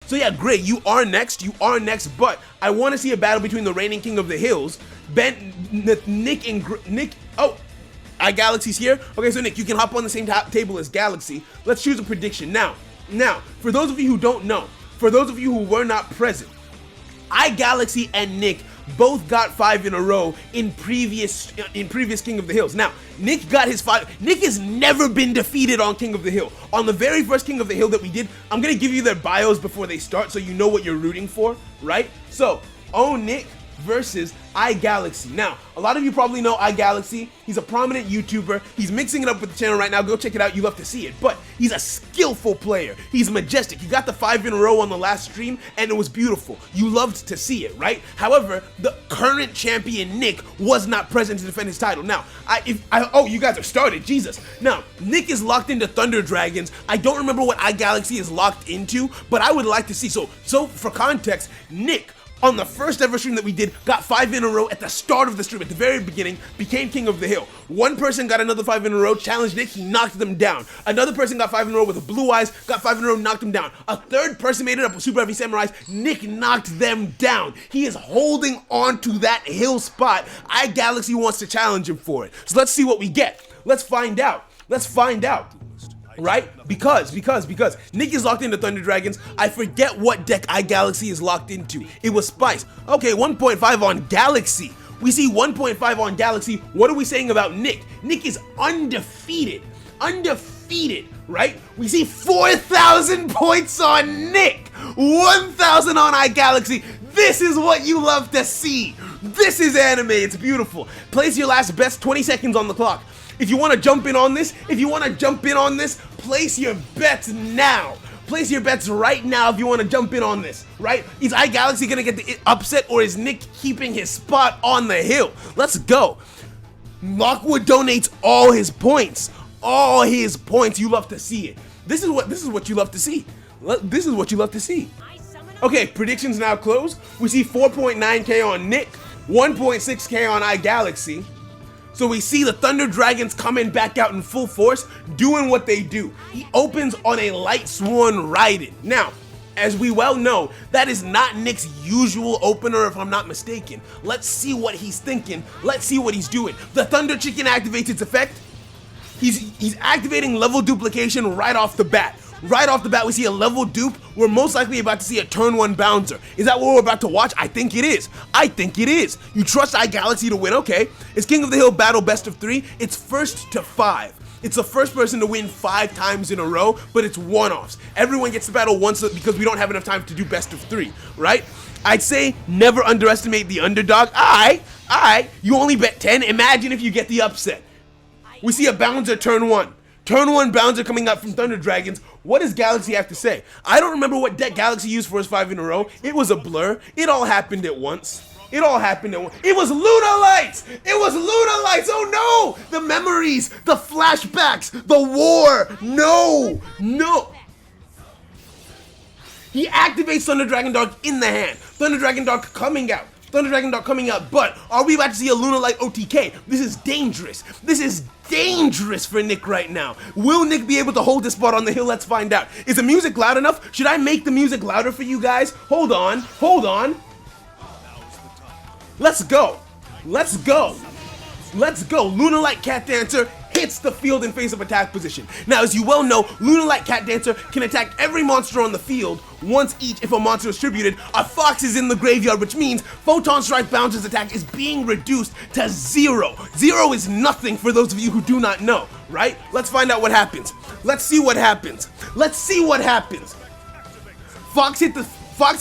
So yeah, great, you are next, but I want to see a battle between the reigning king of the hills, Nick and Nick. Oh, iGalaxy's here. Okay, so Nick, you can hop on the same table as Galaxy. Let's choose a prediction. Now, for those of you who don't know, for those of you who were not present, iGalaxy and Nick both got 5 in a row in previous King of the Hills. Now, Nick got his 5. Nick has never been defeated on King of the Hill. On the very first King of the Hill that we did, I'm gonna give you their bios before they start so you know what you're rooting for, right? So, Nick versus iGalaxy. Now, a lot of you probably know iGalaxy. He's a prominent YouTuber. He's mixing it up with the channel right now. Go check it out. You love to see it. But he's a skillful player. He's majestic. He got the 5 in a row on the last stream, and it was beautiful. You loved to see it, right? However, the current champion, Nick, was not present to defend his title. Now, oh, you guys are started. Jesus. Now, Nick is locked into Thunder Dragons. I don't remember what iGalaxy is locked into, but I would like to see. So for context, Nick, on the first ever stream that we did, got 5 in a row at the start of the stream, at the very beginning, became King of the Hill. One person got another 5 in a row, challenged Nick, he knocked them down. Another person got 5 in a row with blue eyes, got 5 in a row, knocked them down. A third person made it up with Super Heavy Samurais, Nick knocked them down. He is holding on to that hill spot. iGalaxy wants to challenge him for it. So let's see what we get. Let's find out. Right? Because Nick is locked into Thunder Dragons. I forget what deck iGalaxy is locked into. It was Spice. Okay, 1.5 on Galaxy. We see 1.5 on Galaxy. What are we saying about Nick? Nick is undefeated. Undefeated, right? We see 4,000 points on Nick. 1,000 on iGalaxy. This is what you love to see. This is anime. It's beautiful. Place your last best, 20 seconds on the clock. If you want to jump in on this, place your bets now. Place your bets right now if you want to jump in on this, right? Is iGalaxy going to get the upset, or is Nick keeping his spot on the hill? Let's go. Lockwood donates all his points. All his points. You love to see it. This is what you love to see. This is what you love to see. Okay, predictions now closed. We see 4.9k on Nick, 1.6k on iGalaxy. So we see the Thunder Dragons coming back out in full force, doing what they do. He opens on a Light Sworn Raiden. Now, as we well know, that is not Nick's usual opener, if I'm not mistaken. Let's see what he's thinking. Let's see what he's doing. The Thunder Chicken activates its effect. He's activating level duplication right off the bat. Right off the bat, we see a level dupe. We're most likely about to see a turn 1 bouncer. Is that what we're about to watch? I think it is. You trust iGalaxy to win, okay. It's King of the Hill battle best of 3. It's first to 5. It's the first person to win 5 times in a row, but it's one-offs. Everyone gets to battle once because we don't have enough time to do best of 3, right? I'd say never underestimate the underdog. You only bet 10. Imagine if you get the upset. We see a bouncer turn 1. Turn 1 bouncer coming up from Thunder Dragons. What does Galaxy have to say? I don't remember what deck Galaxy used for his 5 in a row. It was a blur. It all happened at once. It was Lunalights! Oh no! The memories, the flashbacks, the war. No! He activates Thunder Dragon Dark in the hand. Thunder Dragon Dark coming out. But are we about to see a Lunalight OTK? This is dangerous. For Nick right now. Will Nick be able to hold this spot on the hill? Let's find out. Is the music loud enough? Should I make the music louder for you guys? Hold on. Let's go. Lunalight Cat Dancer hits the field in face of attack position. Now, as you well know, Lunalight Cat Dancer can attack every monster on the field once each. If a monster is tributed, a fox is in the graveyard, which means Photon Strike Bouncer's attack is being reduced to 0. 0 is nothing for those of you who do not know, right? Let's find out what happens. Let's see what happens. Fox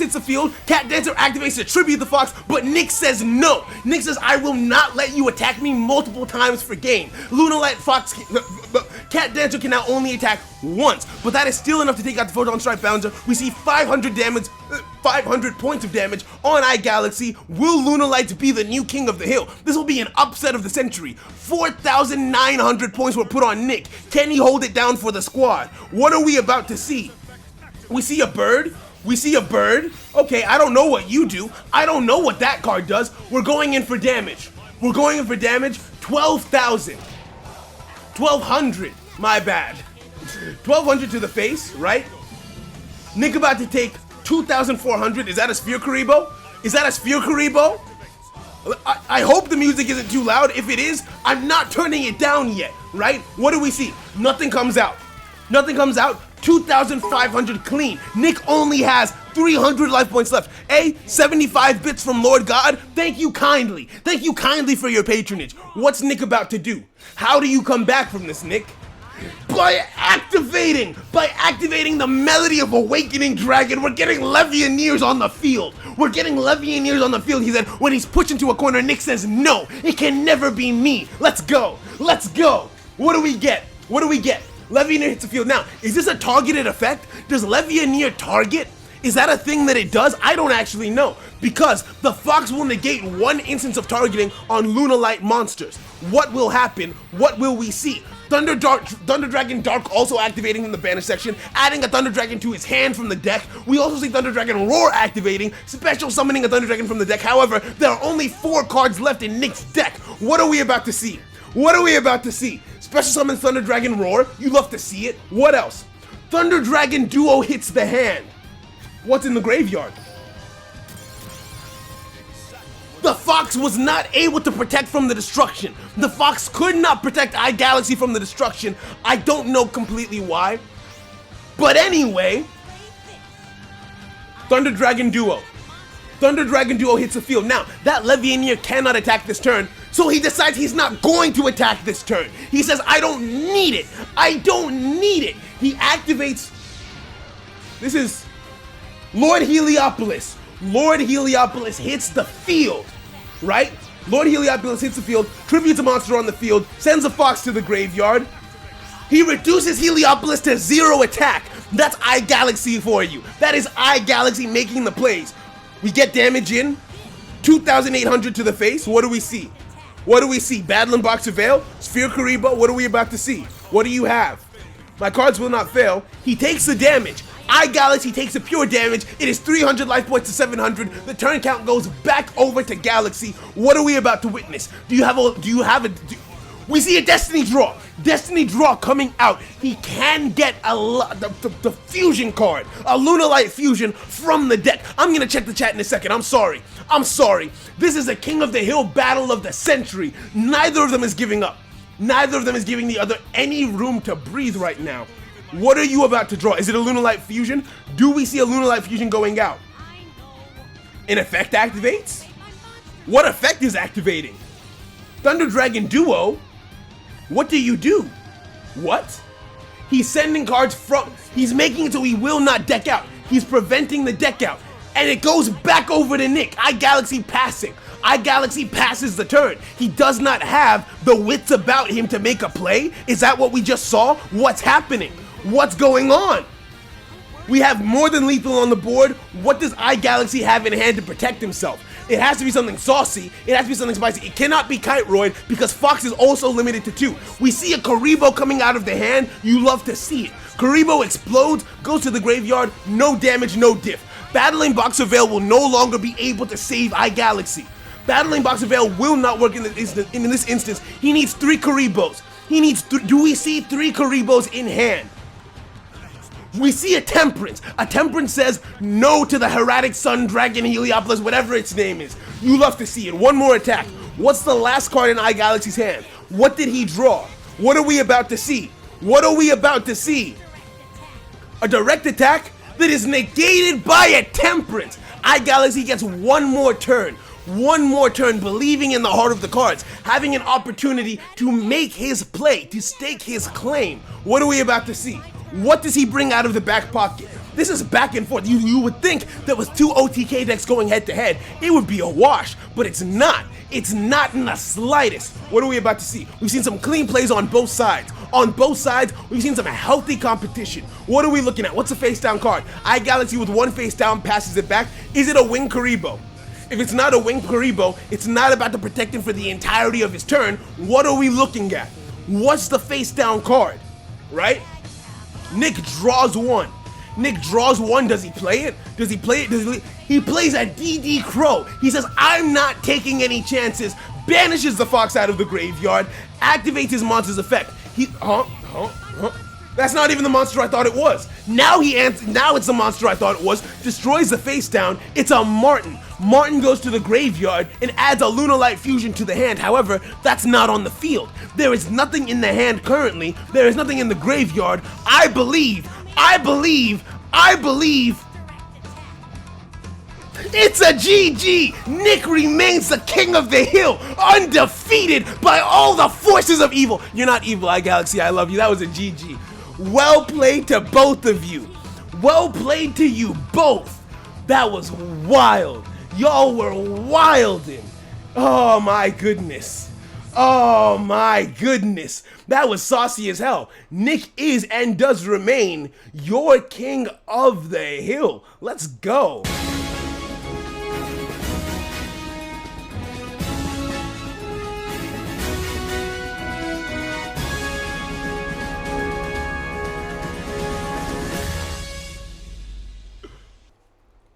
hits the field, Cat Dancer activates to tribute the Fox, but Nick says no. Nick says, I will not let you attack me multiple times per game. Lunalight Cat Dancer can now only attack once, but that is still enough to take out the Photon Strike Bouncer. We see 500 points of damage on iGalaxy. Will Lunalights be the new King of the Hill? This will be an upset of the century. 4,900 points were put on Nick. Can he hold it down for the squad? What are we about to see? We see a bird. Okay, I don't know what you do. I don't know what that card does. We're going in for damage. 12,000. 1,200. My bad. 1,200 to the face, right? Nick about to take 2,400. Is that a Sphere Karibo? Is that a Sphere Karibo? I hope the music isn't too loud. If it is, I'm not turning it down yet, right? What do we see? Nothing comes out. Nothing comes out. 2,500 clean. Nick only has 300 life points left. 75 bits from Lord God. Thank you kindly. Thank you kindly for your patronage. What's Nick about to do? How do you come back from this, Nick? By activating the Melody of Awakening Dragon. We're getting Levianeers on the field. We're getting Levianeers on the field. He said when he's pushed into a corner, Nick says, no, it can never be me. Let's go. Let's go. What do we get? What do we get? Levianeer hits the field. Now, is this a targeted effect? Does Levianeer target? Is that a thing that it does? I don't actually know, because the Fox will negate one instance of targeting on Lunalight monsters. What will happen? What will we see? Thunder Dragon Dark also activating in the banish section, adding a Thunder Dragon to his hand from the deck. We also see Thunder Dragon Roar activating, special summoning a Thunder Dragon from the deck. However, there are only 4 cards left in Nick's deck. What are we about to see? What are we about to see? Special summon Thunder Dragon Roar. You love to see it. What else? Thunder Dragon Duo hits the hand. What's in the graveyard? The Fox was not able to protect from the destruction. The Fox could not protect iGalaxy from the destruction. I don't know completely why. But anyway, Thunder Dragon Duo. Thunder Dragon Duo hits the field. Now, that Levianeer cannot attack this turn, so he decides he's not going to attack this turn. He says, I don't need it. I don't need it. He activates. This is Lord Heliopolis. Lord Heliopolis hits the field, right? Lord Heliopolis hits the field, tributes a monster on the field, sends a Fox to the graveyard. He reduces Heliopolis to 0 attack. That's iGalaxy for you. That is iGalaxy making the plays. We get damage in, 2,800 to the face. What do we see? What do we see? Battling Box of Veil, Sphere Karibo. What are we about to see? What do you have? My cards will not fail. He takes the damage. iGalaxy takes the pure damage. It is 300 life points to 700. The turn count goes back over to Galaxy. What are we about to witness? We see a Destiny Draw. Destiny Draw coming out. He can get the fusion card, a Lunalight fusion from the deck. I'm gonna check the chat in a second. I'm sorry. This is a King of the Hill battle of the century. Neither of them is giving up. Neither of them is giving the other any room to breathe right now. What are you about to draw? Is it a Lunalight fusion? Do we see a Lunalight fusion going out? An effect activates? What effect is activating? Thunder Dragon Duo? What do you do? What? He's sending cards from. He's making it so he will not deck out. He's preventing the deck out. And it goes back over to Nick. iGalaxy passing. iGalaxy passes the turn. He does not have the wits about him to make a play. Is that what we just saw? What's happening? What's going on? We have more than lethal on the board. What does iGalaxy have in hand to protect himself? It has to be something saucy. It has to be something spicy. It cannot be Kiteroid because Fox is also limited to 2. We see a Karibo coming out of the hand. You love to see it. Karibo explodes, goes to the graveyard. No damage, no diff. Battling Box of Veil will no longer be able to save iGalaxy. Battling Box of Veil will not work in this instance. He needs 3 Karibos. He needs. Do we see 3 Karibos in hand? We see a Temperance. A Temperance says no to the Heraldic Sun Dragon Heliopolis, whatever its name is. You love to see it. One more attack. What's the last card in iGalaxy's hand? What did he draw? What are we about to see? What are we about to see? A direct attack that is negated by a Temperance. iGalaxy gets one more turn. One more turn, believing in the heart of the cards, having an opportunity to make his play, to stake his claim. What are we about to see? What does he bring out of the back pocket? This is back and forth. You would think that with 2 OTK decks going head to head, it would be a wash, but it's not. It's not in the slightest. What are we about to see? We've seen some clean plays on both sides. On both sides, we've seen some healthy competition. What are we looking at? What's a face down card? iGalaxy with 1 face down passes it back. Is it a Wing Karibo? If it's not a Wing Karibo, it's not about to protect him for the entirety of his turn. What are we looking at? What's the face down card? Right? Nick draws 1. Nick draws 1. Does he play it? Does he play it? He plays a DD Crow. He says, I'm not taking any chances. Banishes the Fox out of the graveyard. Activates his monster's effect. That's not even the monster I thought it was. Now now it's the monster I thought it was. Destroys the face down. It's a Martin. Martin goes to the graveyard and adds a Lunalight fusion to the hand. However, that's not on the field. There is nothing in the hand currently. There is nothing in the graveyard. I believe. It's a GG! Nick remains the king of the hill, undefeated by all the forces of evil. You're not evil, iGalaxy, I love you. That was a GG. Well played to both of you. Well played to you both. That was wild. Y'all were wildin'. Oh my goodness. Oh my goodness. That was saucy as hell. Nick is and does remain your king of the hill. Let's go.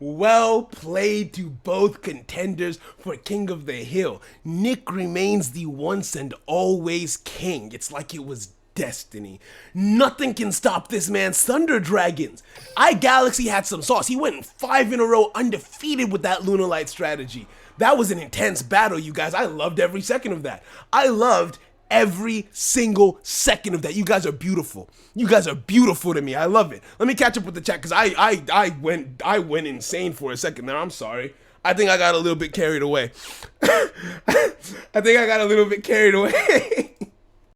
Well played to both contenders for King of the Hill. Nick remains the once and always king. It's like it was destiny. Nothing can stop this man's Thunder Dragons. iGalaxy had some sauce. He went 5 in a row undefeated with that Lunalight strategy. That was an intense battle, you guys. I loved every second of that. I loved every single second of that. You guys are beautiful. You guys are beautiful to me. I love it. Let me catch up with the chat because I went insane for a second there. I'm sorry. I think I got a little bit carried away. I think I got a little bit carried away.